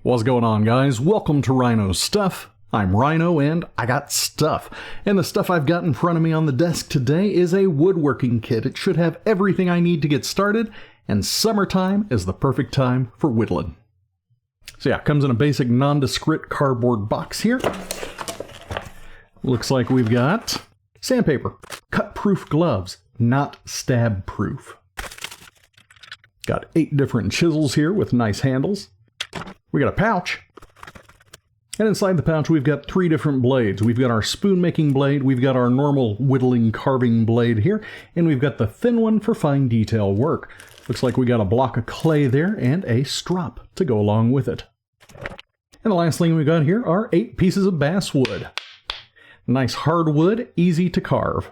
What's going on, guys? Welcome to Rhino's Stuff. I'm Rhino and I got stuff. And the stuff I've got in front of me on the desk today is a woodworking kit. It should have everything I need to get started, and summertime is the perfect time for whittling. So yeah, it comes in a basic nondescript cardboard box here. Looks like we've got sandpaper, cut-proof gloves, not stab-proof. Got 8 different chisels here with nice handles. We got a pouch. And inside the pouch we've got 3 different blades. We've got our spoon making blade, we've got our normal whittling carving blade here, and we've got the thin one for fine detail work. Looks like we got a block of clay there and a strop to go along with it. And the last thing we got here are 8 pieces of basswood. Nice hardwood, easy to carve.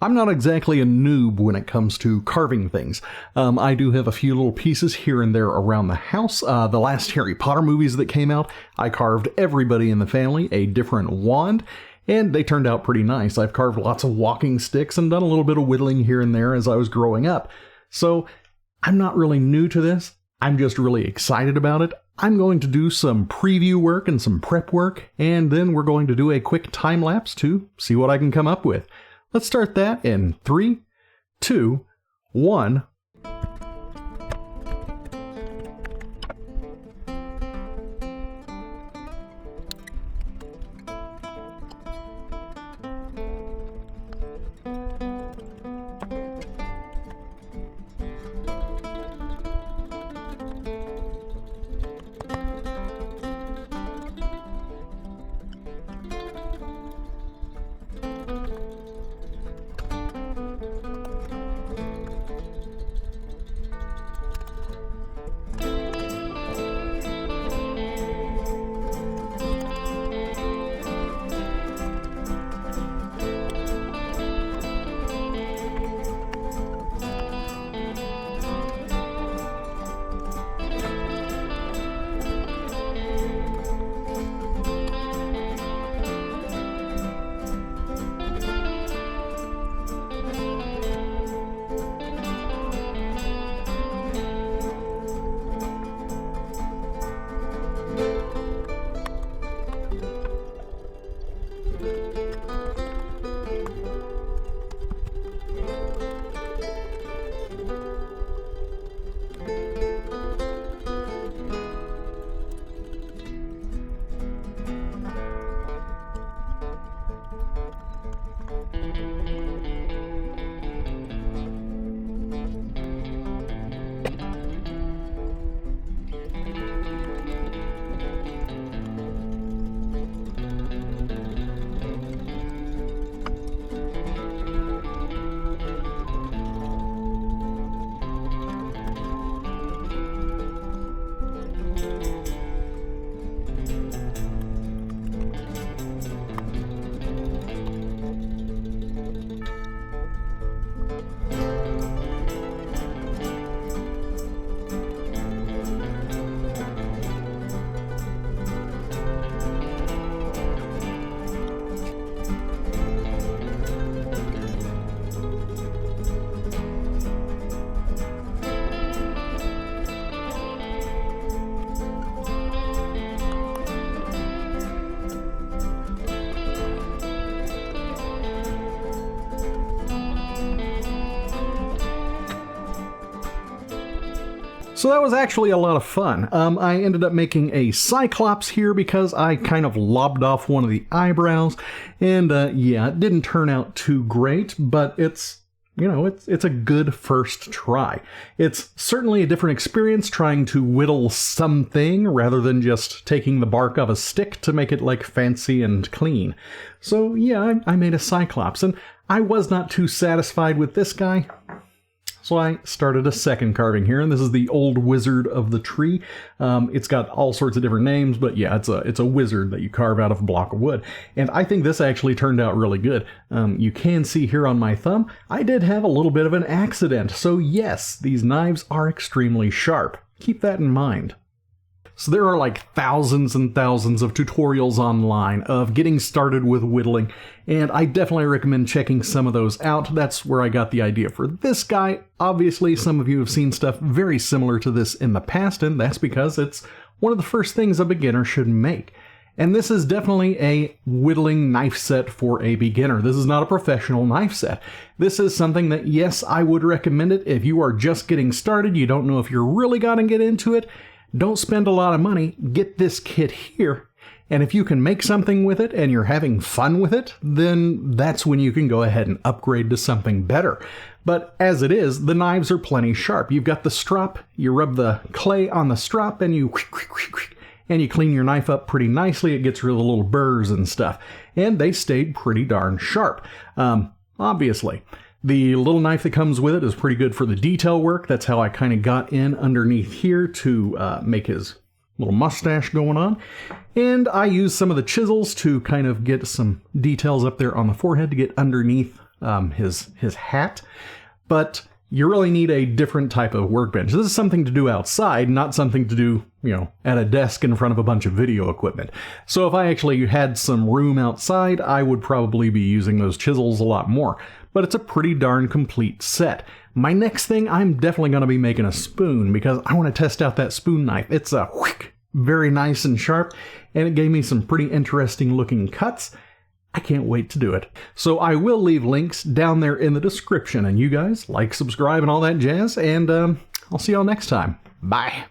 I'm not exactly a noob when it comes to carving things. I do have a few little pieces here and there around the house. The last Harry Potter movies that came out, I carved everybody in the family a different wand, and they turned out pretty nice. I've carved lots of walking sticks and done a little bit of whittling here and there as I was growing up. So I'm not really new to this. I'm just really excited about it. I'm going to do some preview work and some prep work, and then we're going to do a quick time lapse to see what I can come up with. Let's start that in 3, 2, 1. So that was actually a lot of fun. I ended up making a cyclops here because I kind of lobbed off one of the eyebrows, and yeah, it didn't turn out too great, but it's a good first try. It's certainly a different experience trying to whittle something rather than just taking the bark of a stick to make it like fancy and clean. So yeah, I made a cyclops, and I was not too satisfied with this guy. So I started a second carving here, and this is the old wizard of the tree. It's got all sorts of different names, but yeah, it's a wizard that you carve out of a block of wood. And I think this actually turned out really good. You can see here on my thumb, I did have a little bit of an accident. So yes, these knives are extremely sharp. Keep that in mind. So there are like thousands and thousands of tutorials online of getting started with whittling, and I definitely recommend checking some of those out. That's where I got the idea for this guy. Obviously, some of you have seen stuff very similar to this in the past, and that's because it's one of the first things a beginner should make. And this is definitely a whittling knife set for a beginner. This is not a professional knife set. This is something that, yes, I would recommend it if you are just getting started, you don't know if you're really gonna get into it. Don't spend a lot of money, get this kit here. And if you can make something with it and you're having fun with it, then that's when you can go ahead and upgrade to something better. But as it is, the knives are plenty sharp. You've got the strop, you rub the clay on the strop, and you clean your knife up pretty nicely. It gets rid of the little burrs and stuff. And they stayed pretty darn sharp. Obviously. The little knife that comes with it is pretty good for the detail work. That's how I kind of got in underneath here to make his little mustache going on. And I use some of the chisels to kind of get some details up there on the forehead to get underneath his hat. But you really need a different type of workbench. This is something to do outside, not something to do, at a desk in front of a bunch of video equipment. So if I actually had some room outside, I would probably be using those chisels a lot more. But it's a pretty darn complete set. My next thing, I'm definitely going to be making a spoon because I want to test out that spoon knife. It's very nice and sharp, and it gave me some pretty interesting looking cuts. I can't wait to do it. So I will leave links down there in the description, and you guys like, subscribe, and all that jazz, and I'll see y'all next time. Bye.